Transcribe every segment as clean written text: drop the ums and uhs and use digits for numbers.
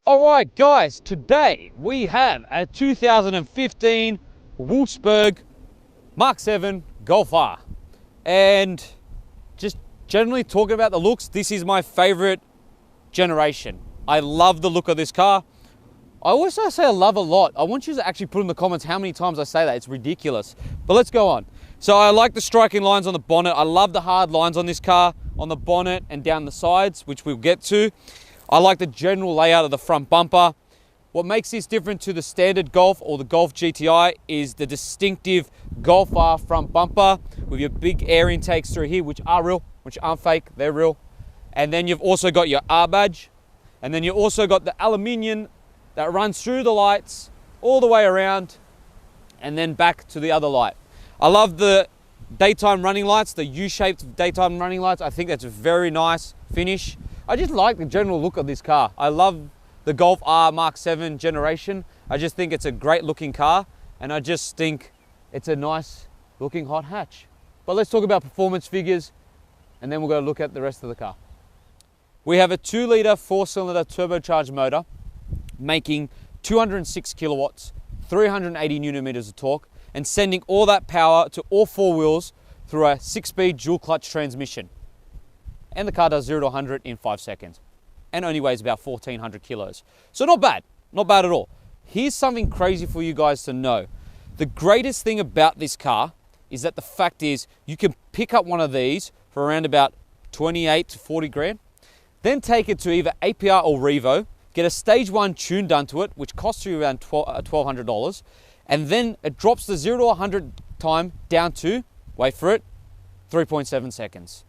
All right, guys, today we have a 2015 Wolfsburg Mark 7 Golf R. And just generally talking about the looks, this is my favorite generation. I love the look of this car. I always say I love a lot. I want you to actually put in the comments how many times I say that. It's ridiculous. But let's go on. So I like the striking lines on the bonnet. I love the hard lines on this car, on the bonnet and down the sides, which we'll get to. I like the general layout of the front bumper. What makes this different to the standard Golf or the Golf GTI is the distinctive Golf R front bumper with your big air intakes through here, which are real, which aren't fake, they're real. And then you've also got your R badge. And then you've also got the aluminium that runs through the lights all the way around and then back to the other light. I love the daytime running lights, the U-shaped daytime running lights. I think that's a very nice finish. I just like the general look of this car. I love the Golf R Mark 7 generation. I just think it's a great looking car, and I just think it's a nice looking hot hatch. But let's talk about performance figures, and then we'll go look at the rest of the car. We have a 2-litre 4-cylinder turbocharged motor making 206 kilowatts, 380 newton meters of torque, and sending all that power to all 4 wheels through a 6-speed dual clutch transmission. And the car does 0 to 100 in 5 seconds and only weighs about 1,400 kilos. So not bad at all. Here's something crazy for you guys to know. The greatest thing about this car is that the fact is you can pick up one of these for around about 28 to 40 grand, then take it to either APR or Revo, get a stage 1 tune done to it, which costs you around $1,200, and then it drops the 0 to 100 time down to, wait for it, 3.7 seconds.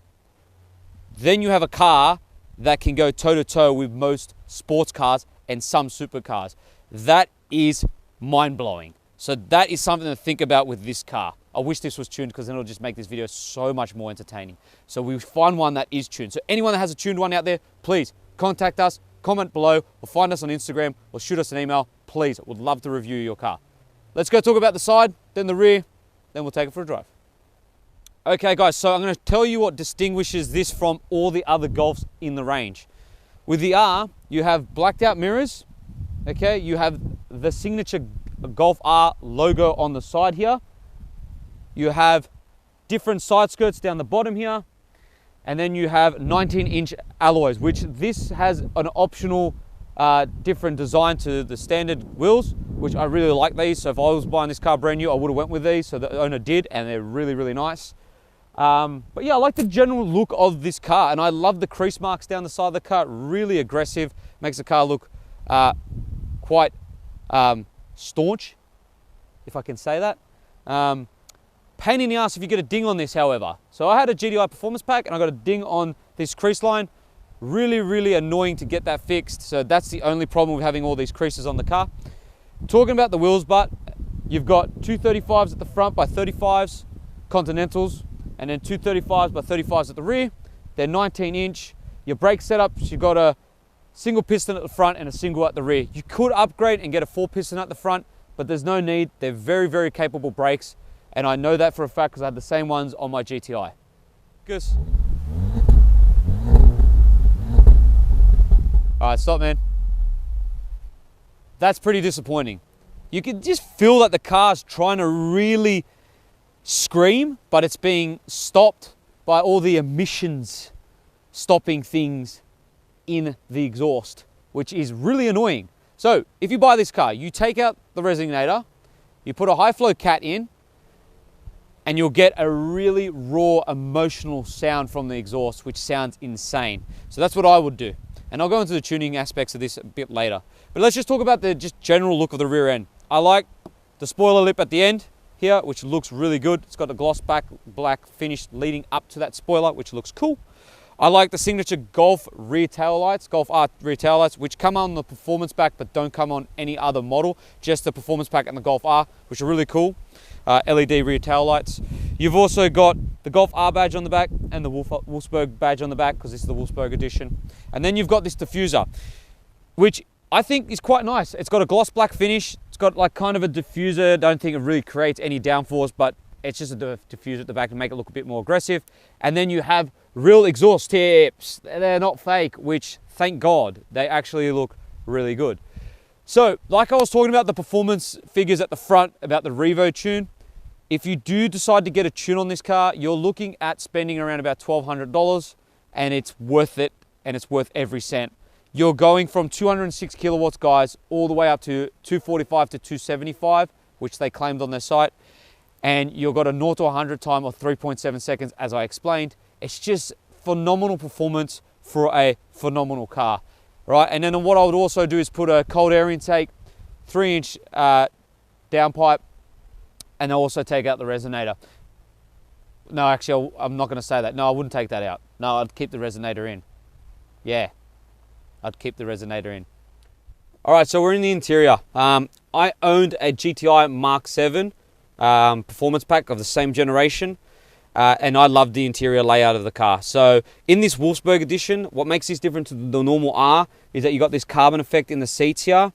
Then you have a car that can go toe-to-toe with most sports cars and some supercars. That is mind-blowing. So that is something to think about with this car. I wish this was tuned because then it'll just make this video so much more entertaining. So we find one that is tuned. So anyone that has a tuned one out there, please contact us, comment below, or find us on Instagram, or shoot us an email. Please, would love to review your car. Let's go talk about the side, then the rear, then we'll take it for a drive. Okay guys, so I'm going to tell you what distinguishes this from all the other Golfs in the range. With the R, you have blacked out mirrors, okay? You have the signature Golf R logo on the side here. You have different side skirts down the bottom here. And then you have 19-inch alloys, which this has an optional different design to the standard wheels, which I really like these. So if I was buying this car brand new, I would have went with these. So the owner did, and they're really, really nice. But yeah, I like the general look of this car, and I love the crease marks down the side of the car. Really aggressive, makes the car look quite staunch, if I can say that. Pain in the ass if you get a ding on this, however. So I had a GTI performance pack and I got a ding on this crease line. Really, really annoying to get that fixed. So that's the only problem with having all these creases on the car. Talking about the wheels, but you've got 235s at the front by 35s, Continentals, and then 235s by 35s at the rear. They're 19-inch. Your brake setups, you've got a single piston at the front and a single at the rear. You could upgrade and get a 4-piston at the front, but there's no need. They're very, very capable brakes. And I know that for a fact because I had the same ones on my GTI. Gus. All right, stop, man. That's pretty disappointing. You can just feel that the car's trying to really scream, but it's being stopped by all the emissions stopping things in the exhaust, which is really annoying. So if you buy this car, you take out the resonator, you put a high flow cat in, and you'll get a really raw, emotional sound from the exhaust, which sounds insane. So that's what I would do. And I'll go into the tuning aspects of this a bit later. But let's just talk about the just general look of the rear end. I like the spoiler lip at the end here, which looks really good. It's got a gloss black finish leading up to that spoiler, which looks cool. I like the signature Golf rear tail lights, Golf R rear tail lights, which come on the performance pack, but don't come on any other model, just the performance pack and the Golf R, which are really cool. LED rear tail lights. You've also got the Golf R badge on the back and the Wolfsburg badge on the back, because this is the Wolfsburg edition. And then you've got this diffuser, which I think is quite nice. It's got a gloss black finish. It's got like kind of a diffuser. I don't think it really creates any downforce, but it's just a diffuser at the back to make it look a bit more aggressive. And then you have real exhaust tips. They're not fake, which thank God, they actually look really good. So, like I was talking about the performance figures at the front, about the Revo tune, if you do decide to get a tune on this car, you're looking at spending around about $1,200, and it's worth it, and it's worth every cent. You're going from 206 kilowatts, guys, all the way up to 245 to 275, which they claimed on their site. And you've got a 0 to 100 time of 3.7 seconds, as I explained. It's just phenomenal performance for a phenomenal car, right? And then what I would also do is put a cold air intake, 3-inch downpipe, and I'll also take out the resonator. No, actually, I'm not going to say that. No, I wouldn't take that out. No, I'd keep the resonator in. Yeah, I'd keep the resonator in. All right, so we're in the interior. I owned a GTI Mark 7 performance pack of the same generation, and I loved the interior layout of the car. So in this Wolfsburg edition, what makes this different to the normal R is that you got this carbon effect in the seats here.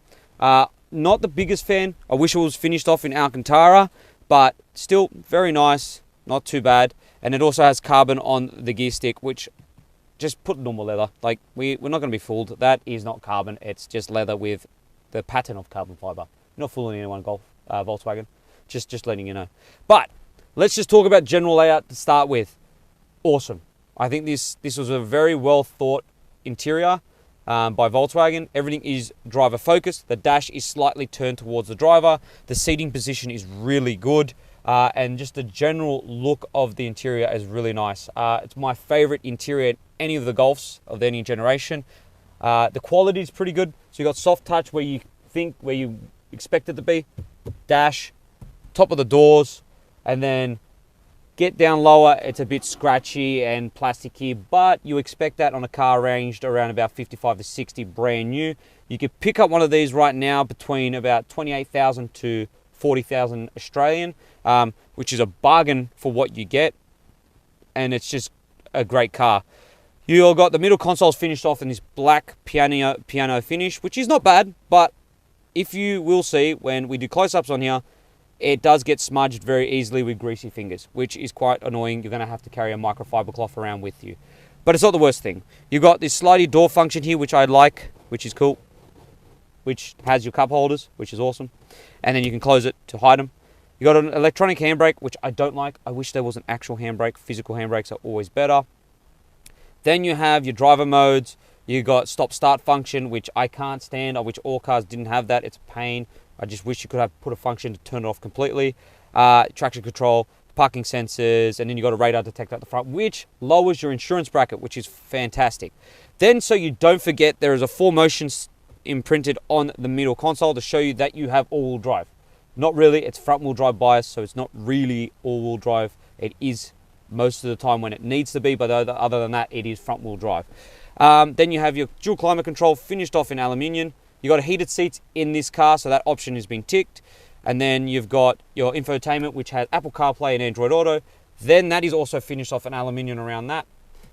Not the biggest fan. I wish it was finished off in Alcantara, but still very nice, not too bad. And it also has carbon on the gear stick, which just put normal leather. Like, we're not going to be fooled. That is not carbon. It's just leather with the pattern of carbon fiber. You're not fooling anyone, Volkswagen. Just letting you know. But let's just talk about general layout to start with. Awesome. I think this was a very well thought interior by Volkswagen. Everything is driver focused. The dash is slightly turned towards the driver. The seating position is really good. And just the general look of the interior is really nice. It's my favorite interior in any of the Golfs of any generation. The quality is pretty good. So you got soft touch where you expect it to be. Dash, top of the doors, and then get down lower, it's a bit scratchy and plasticky, but you expect that on a car ranged around about 55 to 60 brand new. You could pick up one of these right now between about 28,000 to 40,000 Australian, which is a bargain for what you get, and it's just a great car. You got the middle consoles finished off in this black piano finish, which is not bad, but if you will see when we do close-ups on here, it does get smudged very easily with greasy fingers, which is quite annoying. You're going to have to carry a microfiber cloth around with you. But it's not the worst thing. You've got this slidey door function here, which I like, which is cool, which has your cup holders, which is awesome. And then you can close it to hide them. You got an electronic handbrake, which I don't like. I wish there was an actual handbrake. Physical handbrakes are always better. Then you have your driver modes. You got stop-start function, which I can't stand. I wish all cars didn't have that. It's a pain. I just wish you could have put a function to turn it off completely. Traction control, parking sensors, and then you got a radar detector at the front, which lowers your insurance bracket, which is fantastic. Then, so you don't forget, there is a 4Motion imprinted on the middle console to show you that you have all-wheel drive. Not really, it's front-wheel drive bias, so it's not really all-wheel drive. It is most of the time when it needs to be, but other than that, it is front-wheel drive. Then you have your dual climate control finished off in aluminium. You got heated seats in this car, so that option has been ticked. And then you've got your infotainment, which has Apple CarPlay and Android Auto. Then that is also finished off in aluminium around that.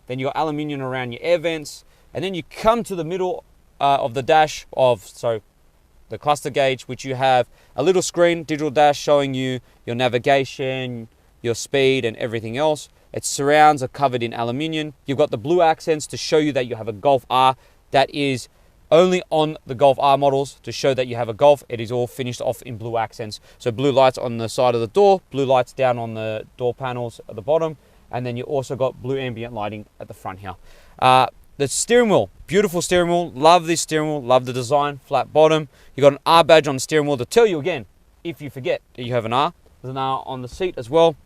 Then you got aluminium around your air vents. And then you come to the middle of the dash the cluster gauge, which you have a little screen, digital dash showing you your navigation, your speed, and everything else. Its surrounds are covered in aluminium. You've got the blue accents to show you that you have a Golf R. That is only on the Golf R models to show that you have a Golf. It is all finished off in blue accents. So blue lights on the side of the door, blue lights down on the door panels at the bottom, and then you also got blue ambient lighting at the front here. The steering wheel, beautiful steering wheel. Love this steering wheel, love the design, flat bottom. You got an R badge on the steering wheel to tell you again, if you forget that you have an R. There's an R on the seat as well.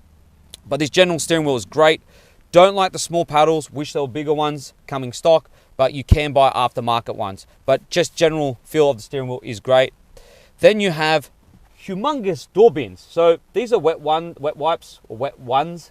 But this general steering wheel is great. Don't like the small paddles, wish there were bigger ones coming stock, but you can buy aftermarket ones. But just general feel of the steering wheel is great. Then you have humongous door bins. So these are wet wipes or wet ones.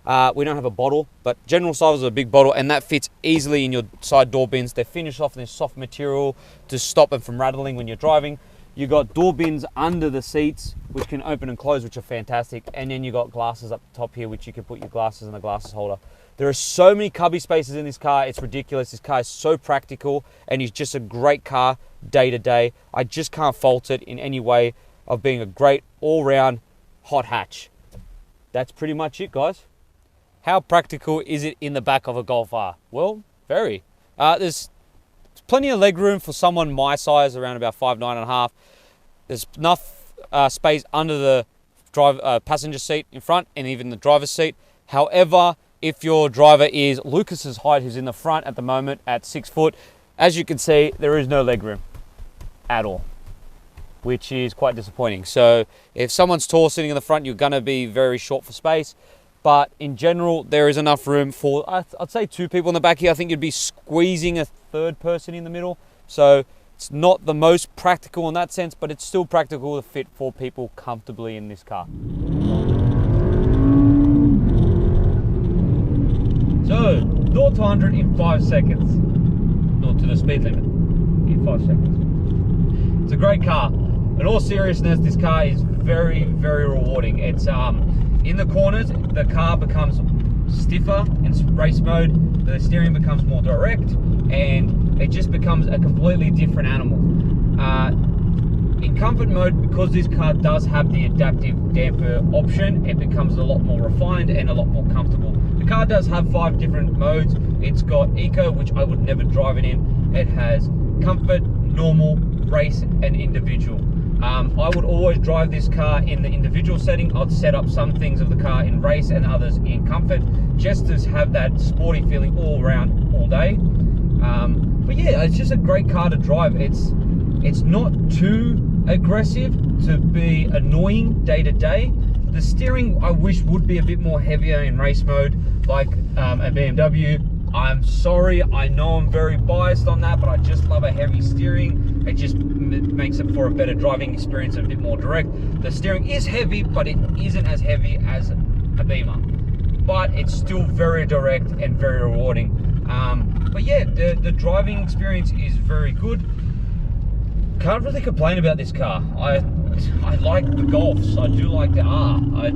We don't have a bottle, but general size is a big bottle, and that fits easily in your side door bins. They're finished off in this soft material to stop them from rattling when you're driving. You got door bins under the seats, which can open and close, which are fantastic. And then you got glasses up the top here, which you can put your glasses in the glasses holder. There are so many cubby spaces in this car. It's ridiculous. This car is so practical, and it's just a great car day to day. I just can't fault it in any way of being a great all-round hot hatch. That's pretty much it, guys. How practical is it in the back of a Golf R? Well, very. There's plenty of leg room for someone my size, around about 5'9.5". There's enough space under the passenger seat in front and even the driver's seat. However, if your driver is Lucas's height, who's in the front at the moment at 6 foot, as you can see, there is no leg room at all, which is quite disappointing. So if someone's tall sitting in the front, you're gonna be very short for space. But in general, there is enough room for, I'd say 2 people in the back here. I think you'd be squeezing a 3rd person in the middle. So it's not the most practical in that sense, but it's still practical to fit 4 people comfortably in this car. So, 0 to 100 in 5 seconds. 0 to the speed limit in 5 seconds. It's a great car. In all seriousness, this car is very, very rewarding. It's in the corners, the car becomes stiffer in race mode, the steering becomes more direct, and it just becomes a completely different animal. In comfort mode, because this car does have the adaptive damper option, it becomes a lot more refined and a lot more comfortable. The car does have 5 different modes. It's got Eco, which I would never drive it in. It has Comfort, Normal, Race, and Individual. I would always drive this car in the individual setting. I'd set up some things of the car in race and others in comfort, just to have that sporty feeling all around, all day. But yeah, it's just a great car to drive. It's not too aggressive to be annoying day to day. The steering, I wish, would be a bit more heavier in race mode, like a BMW. I'm sorry, I know I'm very biased on that, but I just love a heavy steering. It just makes it for a better driving experience and a bit more direct. The steering is heavy, but it isn't as heavy as a Beamer. But it's still very direct and very rewarding. But yeah, the driving experience is very good. Can't really complain about this car. I like the Golfs. I do like the R. I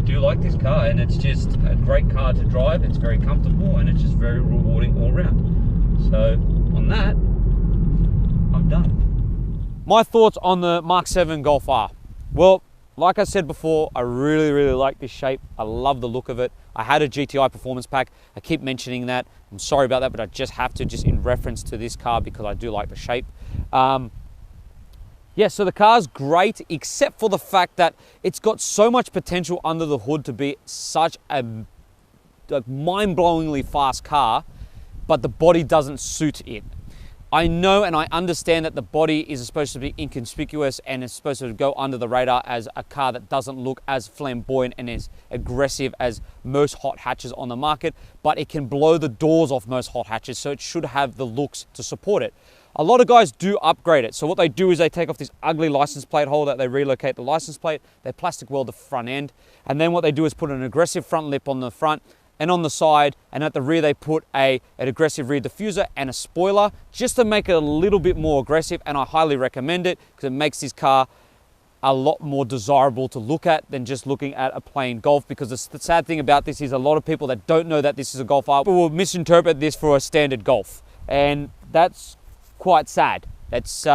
do like this car, and it's just a great car to drive. It's very comfortable, and it's just very rewarding all around. So on that, I'm done. My thoughts on the MK7 Golf R. Well, like I said before, I really, really like this shape. I love the look of it. I had a GTI performance pack. I keep mentioning that. I'm sorry about that, but I just have to, just in reference to this car, because I do like the shape. Yeah, so the car's great, except for the fact that it's got so much potential under the hood to be such a mind-blowingly fast car, but the body doesn't suit it. I know and I understand that the body is supposed to be inconspicuous and is supposed to go under the radar as a car that doesn't look as flamboyant and as aggressive as most hot hatches on the market, but it can blow the doors off most hot hatches, so it should have the looks to support it. A lot of guys do upgrade it. So what they do is they take off this ugly license plate holder, they relocate the license plate, they plastic weld the front end, and then what they do is put an aggressive front lip on the front and on the side, and at the rear they put an aggressive rear diffuser and a spoiler, just to make it a little bit more aggressive, and I highly recommend it because it makes this car a lot more desirable to look at than just looking at a plain Golf. Because the sad thing about this is a lot of people that don't know that this is a Golf R will misinterpret this for a standard Golf, and that's quite sad. That's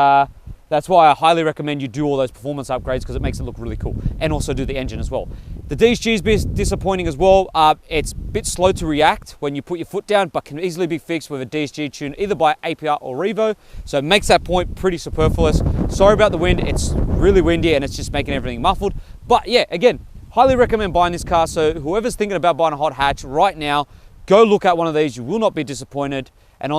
why I highly recommend you do all those performance upgrades, because it makes it look really cool, and also do the engine as well. The DSG is a bit disappointing as well. It's a bit slow to react when you put your foot down, but can easily be fixed with a DSG tune either by APR or Revo, so it makes that point pretty superfluous. Sorry about the wind, it's really windy and it's just making everything muffled. But yeah, again, highly recommend buying this car. So whoever's thinking about buying a hot hatch right now, go look at one of these, you will not be disappointed. And on that